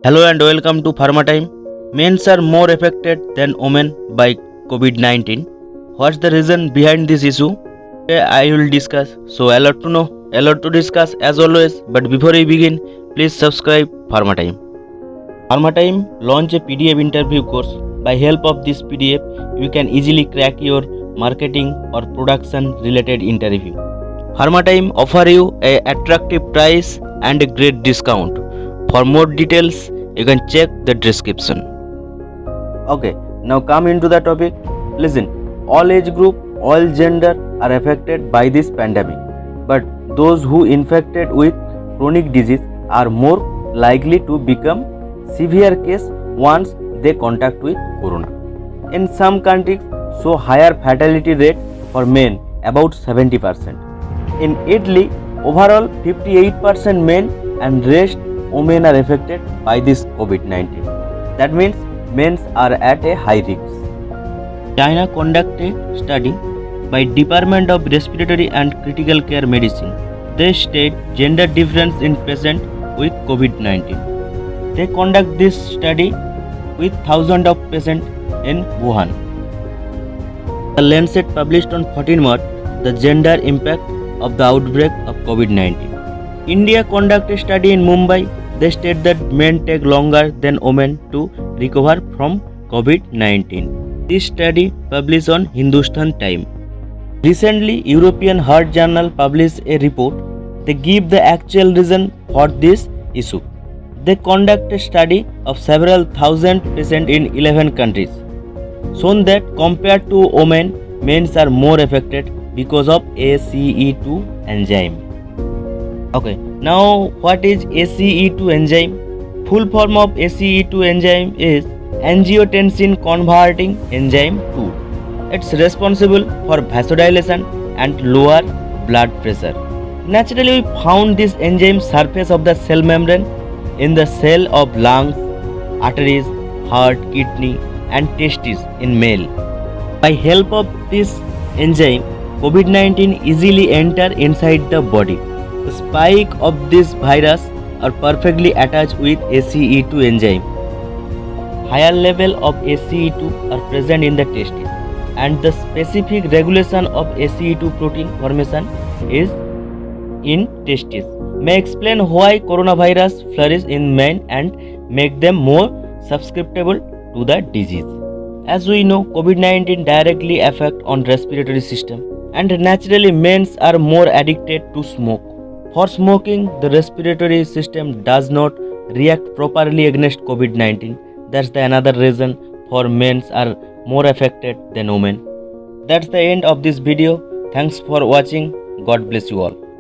Hello and welcome to Pharma Time. Men are more affected than women by COVID-19. What's the reason behind this issue? Today I will discuss. So a lot to know, a lot to discuss as always. But before we begin, please subscribe Pharma Time. Pharma Time launch a PDF interview course. By help of this PDF, you can easily crack your marketing or production related interview. Pharma Time offer you a attractive price and a great discount. For more details, you can check the description. Okay, now come into the topic. Listen, all age group, all gender are affected by this pandemic, but those who infected with chronic disease are more likely to become severe case once they contact with corona. In some countries, show higher fatality rate for men, about 70%. In Italy, overall 58% men and rest women are affected by this COVID-19. That means men are at a high risk. China conducted a study by Department of Respiratory and Critical Care Medicine. They state gender difference in patients with COVID-19. They conduct this study with thousands of patients in Wuhan. The Lancet published on 14 March the gender impact of the outbreak of COVID-19. India conducted a study in Mumbai. They state that men take longer than women to recover from COVID-19. This study published on Hindustan Times. Recently, European Heart Journal published a report. They give the actual reason for this issue. They conduct a study of several thousand patients in 11 countries, shown that compared to women, men are more affected because of ACE2 enzyme. Okay, now what is ACE2 enzyme? Full form of ACE2 enzyme is angiotensin converting enzyme 2. It's responsible for vasodilation and lower blood pressure. Naturally, we found this enzyme surface of the cell membrane in the cell of lungs, arteries, heart, kidney and testes in male. By help of this enzyme, COVID-19 easily enter inside the body. The spike of this virus are perfectly attached with ACE2 enzyme. Higher level of ACE2 are present in the testes, and the specific regulation of ACE2 protein formation is in testes. May explain why coronavirus flourish in men and make them more susceptible to the disease. As we know, COVID-19 directly affect on respiratory system, and naturally men are more addicted to smoke. For smoking, the respiratory system does not react properly against COVID-19. That's the another reason for men are more affected than women. That's the end of this video. Thanks for watching. God bless you all.